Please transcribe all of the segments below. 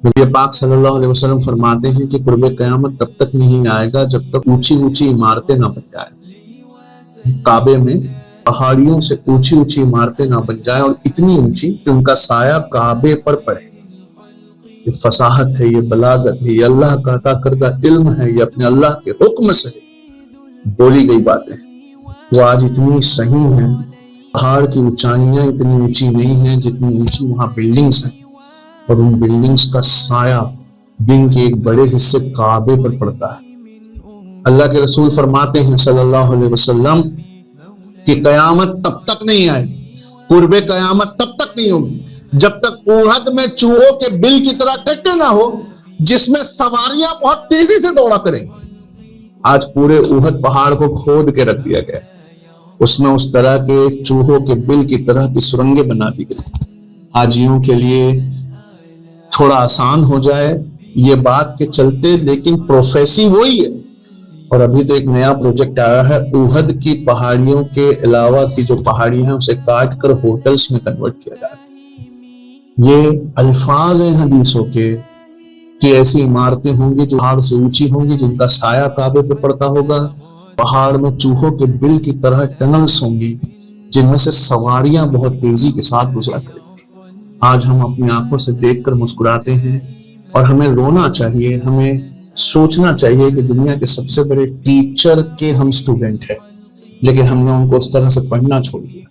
نبی پاک صلی اللہ علیہ وسلم فرماتے ہیں کہ قرب قیامت تب تک نہیں آئے گا جب تک اونچی اونچی عمارتیں نہ بن جائیں، کعبے میں پہاڑیوں سے اونچی اونچی عمارتیں نہ بن جائیں، اور اتنی اونچی کہ ان کا سایہ کعبے پر پڑے۔ یہ فصاحت ہے، یہ بلاغت ہے، یہ اللہ کا عطا کردہ علم ہے، یہ اپنے اللہ کے حکم سے بولی گئی باتیں وہ آج اتنی صحیح ہیں۔ پہاڑ کی اونچائیاں اتنی اونچی نہیں ہیں جتنی اونچی وہاں بلڈنگز ہیں، اور ان بلڈنگز کا سایہ دن کے ایک بڑے حصے کعبے پر پڑتا ہے۔ اللہ کے رسول فرماتے ہیں صلی اللہ علیہ وسلم کہ قیامت تب تک نہیں آئے، قرب قیامت تب تک نہیں ہوگی جب تک احد میں چوہوں کے بل کی طرح کٹے نہ ہو جس میں سواریاں بہت تیزی سے دوڑا کریں۔ آج پورے احد پہاڑ کو کھود کے رکھ دیا گیا، اس میں اس طرح کے چوہوں کے بل کی طرح کی سرنگیں بنا دی گئی، حاجیوں کے لیے تھوڑا آسان ہو جائے یہ بات کے چلتے، لیکن پروفیسی وہی ہے۔ اور ابھی تو ایک نیا پروجیکٹ آیا ہے، احد کی پہاڑیوں کے علاوہ کی جو پہاڑی ہیں اسے کاٹ کر ہوٹلز میں کنورٹ کیا جا رہا ہے۔ یہ الفاظ ہیں حدیثوں کے کہ ایسی عمارتیں ہوں گی جو پہاڑ سے اونچی ہوں گی، جن کا سایہ کعبے پہ پڑتا ہوگا، پہاڑ میں چوہوں کے بل کی طرح ٹنلز ہوں گی جن میں سے سواریاں بہت تیزی کے ساتھ گزرا کریں۔ آج ہم اپنی آنکھوں سے دیکھ کر مسکراتے ہیں، اور ہمیں رونا چاہیے، ہمیں سوچنا چاہیے کہ دنیا کے سب سے بڑے ٹیچر کے ہم سٹوڈنٹ ہیں، لیکن ہم نے ان کو اس طرح سے پڑھنا چھوڑ دیا۔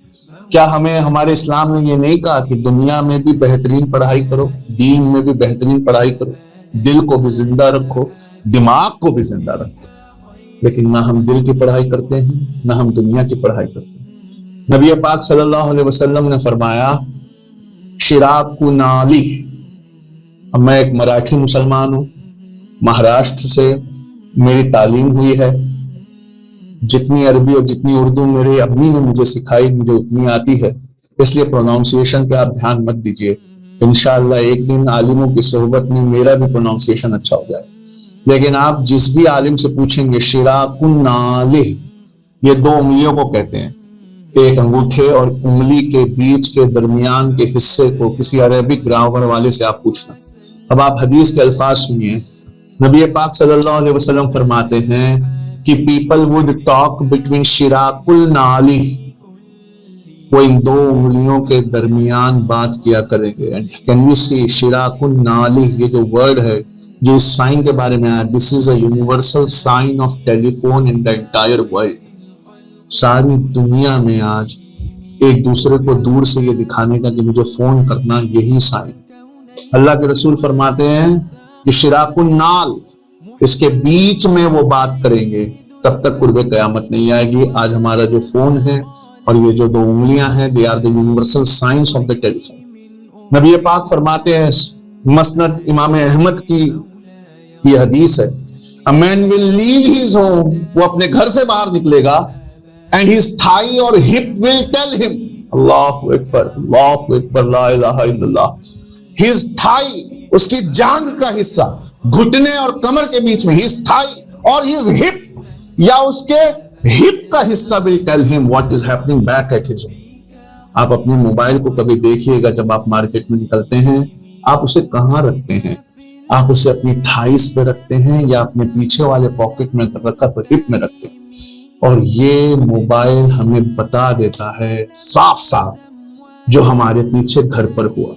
کیا ہمیں ہمارے اسلام نے یہ نہیں کہا کہ دنیا میں بھی بہترین پڑھائی کرو، دین میں بھی بہترین پڑھائی کرو، دل کو بھی زندہ رکھو، دماغ کو بھی زندہ رکھو؟ لیکن نہ ہم دل کی پڑھائی کرتے ہیں، نہ ہم دنیا کی پڑھائی کرتے ہیں۔ نبی پاک صلی اللہ علیہ وسلم نے فرمایا شراک نالی۔ اب میں ایک مراٹھی مسلمان ہوں، مہاراشٹر سے میری تعلیم ہوئی ہے، جتنی عربی اور جتنی اردو میری امی نے مجھے سکھائی مجھے اتنی آتی ہے، اس لیے پروناؤنسیشن پہ آپ دھیان مت دیجئے، انشاءاللہ ایک دن عالموں کی صحبت میں میرا بھی پروناؤنسیشن اچھا ہو جائے۔ لیکن آپ جس بھی عالم سے پوچھیں گے شراک نالہ، یہ دو انگلیوں کو کہتے ہیں، ایک انگوٹھے اور انگلی کے بیچ کے درمیان کے حصے کو کسی عربک گرامر والے سے آپ پوچھنا۔ اب آپ حدیث کے الفاظ سنیے، نبی پاک صلی اللہ علیہ وسلم فرماتے ہیں کہ people would talk between شراک النالی، وہ ان دو انگلیوں کے درمیان بات کیا کریں گے۔ Can we see شراک النالی، یہ جو ورڈ ہے جو اس سائن کے بارے میں آیا، this is a universal sign of telephone in the entire world۔ ساری دنیا میں آج ایک دوسرے کو دور سے یہ دکھانے کا کہ مجھے فون کرنا، یہی سائن۔ اللہ کے رسول فرماتے ہیں کہ شراک النال، اس کے بیچ میں وہ بات کریں گے، تب تک قرب قیامت نہیں آئے گی۔ آج ہمارا جو فون ہے اور یہ جو دو انگلیاں ہیں، they are the universal signs of the telephone۔ نبی پاک فرماتے ہیں، مسند امام احمد کی یہ حدیث ہے، a man will leave his home، وہ اپنے گھر سے باہر نکلے گا، and his thigh or hip will tell him، اللہ اکبر اللہ اکبر لا الہ الا اللہ، his thigh، اس کی جانگ کا حصہ، گھٹنے اور کمر کے بیچ میں his thigh اور his hip، یا اس کے hip کا حصہ will tell him what is happening back at his home۔ آپ اپنے موبائل کو کبھی دیکھیے گا جب آپ مارکیٹ میں نکلتے ہیں، آپ اسے کہاں رکھتے ہیں؟ آپ اسے اپنی تھائیز پہ رکھتے ہیں یا اپنے پیچھے والے پاکٹ میں رکھا تو ہپ میں رکھتے ہیں؟ اور یہ موبائل ہمیں بتا دیتا ہے صاف صاف جو ہمارے پیچھے گھر پر ہوا۔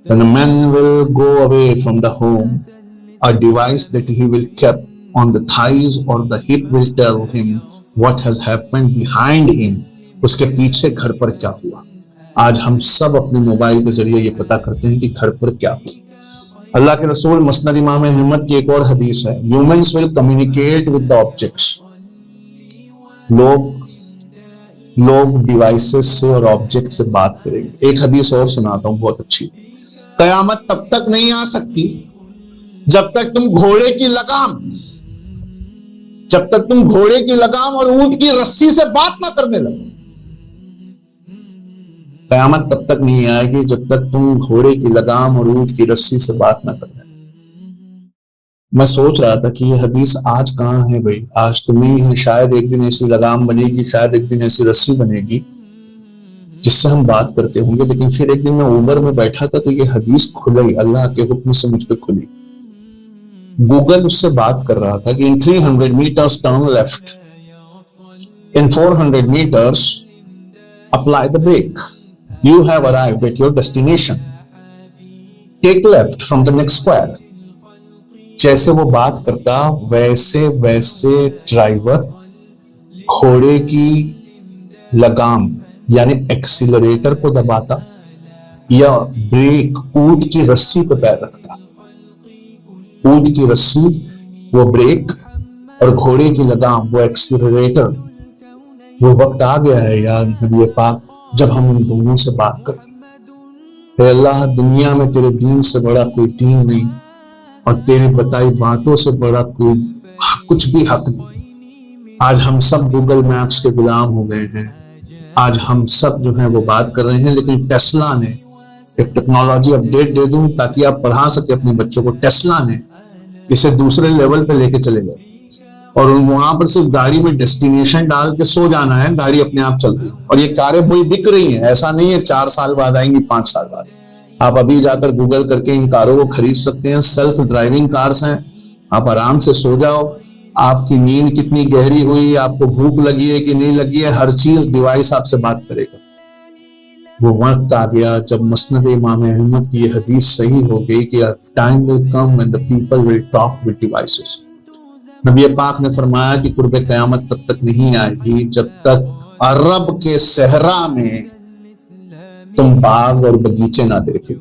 When a man will go away from the home, a device that he will keep on the thighs or the hip will tell him what has happened behind him، اس کے پیچھے گھر پر کیا ہوا۔ آج ہم سب اپنے موبائل کے ذریعے یہ پتا کرتے ہیں کہ گھر پر کیا ہوا۔ اللہ کے رسول مسند امام احمد کی ایک اور حدیث ہے، humans will communicate with the objects، لوگ ڈیوائسز سے اور آبجیکٹ سے بات کریں گے۔ ایک حدیث اور سناتا ہوں بہت اچھی، قیامت تب تک نہیں آ سکتی جب تک تم گھوڑے کی لگام اور اونٹ کی رسی سے بات نہ کرنے لگو۔ قیامت تب تک نہیں آئے گی جب تک تم گھوڑے کی لگام اور اونٹ کی رسی سے بات نہ کرنے لگو۔ میں سوچ رہا تھا کہ یہ حدیث آج کہاں ہے بھائی؟ آج تو نہیں ہے، شاید ایک دن ایسی لگام بنے گی، شاید ایک دن ایسی رسی بنے گی جس سے ہم بات کرتے ہوں گے. لیکن پھر ایک دن میں اوبر میں بیٹھا تھا تو یہ حدیث کھلی، اللہ کے حکم سے مجھ پہ کھلی. گوگل اس سے بات کر رہا تھا کہ in 300 meters turn left, in 400 meters apply the brake, you have arrived at your destination, take left from the next square. جیسے وہ بات کرتا ویسے ڈرائیور گھوڑے کی لگام یعنی ایکسیلریٹر کو دباتا یا بریک اونٹ کی رسی پہ پیر رکھتا. اونٹ کی رسی وہ بریک اور گھوڑے کی لگام وہ ایکسیلریٹر. وہ وقت آ گیا ہے یا نبی پاک جب ہم ان دونوں سے بات کریں. اے اللہ، دنیا میں تیرے دین سے بڑا کوئی دین نہیں اور تیری بتائی باتوں سے بڑا کوئی کچھ بھی حق نہیں. آج ہم سب گوگل میپس کے غلام ہو گئے ہیں. آج ہم سب جو ہیں وہ بات کر رہے ہیں، لیکن ٹیسلا نے ایک ٹیکنالوجی اپڈیٹ دے دوں تاکہ آپ پڑھا سکے اپنے بچوں کو. ٹیسلا نے اسے دوسرے لیول پہ لے کے چلے گئے اور وہاں پر صرف گاڑی میں ڈیسٹینیشن ڈال کے سو جانا ہے، گاڑی اپنے آپ چل رہی ہے. اور یہ کاریں وہی بک رہی ہیں، ایسا نہیں ہے 4 سال بعد آئیں گی 5 سال بعد. آپ ابھی جا کر گوگل کر کے ان کاروں کو خرید سکتے ہیں. سیلف ڈرائیونگ کارز ہیں. آپ آرام سے سو جاؤ. آپ کی نیند کتنی گہری ہوئی، آپ کو بھوک لگی ہے کہ نہیں لگی ہے، ہر چیز ڈیوائس آپ سے بات کرے گا. وہ وقت آ گیا جب مسند امام احمد کی یہ حدیث صحیح ہو گئی کہ time will come when the people will talk with devices. نبی پاک نے فرمایا کہ قرب قیامت تب تک نہیں آئے گی جب تک عرب کے صحرا میں تم باغ اور باغیچے نہ دیکھے.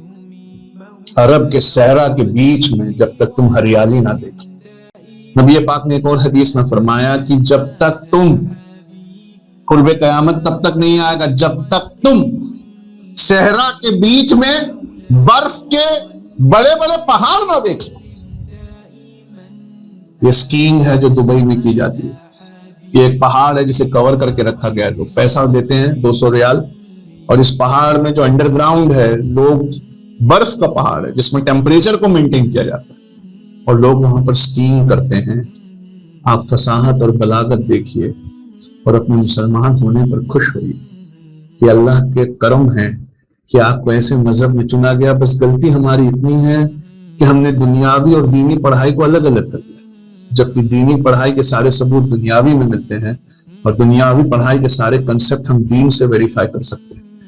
عرب کے صحرا کے بیچ میں جب تک تم ہریالی نہ دیکھے. نبی پاک نے ایک اور حدیث میں فرمایا کہ جب تک تم قرب قیامت تب تک نہیں آئے گا جب تک تم صحرا کے بیچ میں برف کے بڑے بڑے پہاڑ نہ دیکھ لو. یہ سکینگ ہے جو دبئی میں کی جاتی ہے. یہ ایک پہاڑ ہے جسے کور کر کے رکھا گیا ہے. لوگ پیسہ دیتے ہیں 200 ریال اور اس پہاڑ میں جو انڈر گراؤنڈ ہے لوگ برف کا پہاڑ ہے جس میں ٹیمپریچر کو مینٹین کیا جاتا ہے اور لوگ وہاں پر سکینگ کرتے ہیں. آپ فصاحت اور بلاغت دیکھیے اور اپنے مسلمان ہونے پر خوش ہوئیے کہ اللہ کے کرم ہے کہ آپ کو ایسے مذہب میں چنا گیا. بس غلطی ہماری اتنی ہے کہ ہم نے دنیاوی اور دینی پڑھائی کو الگ الگ کر دیا، جبکہ دینی پڑھائی کے سارے ثبوت دنیاوی میں ملتے ہیں اور دنیاوی پڑھائی کے سارے کنسپٹ ہم دین سے ویریفائی کر سکتے ہیں.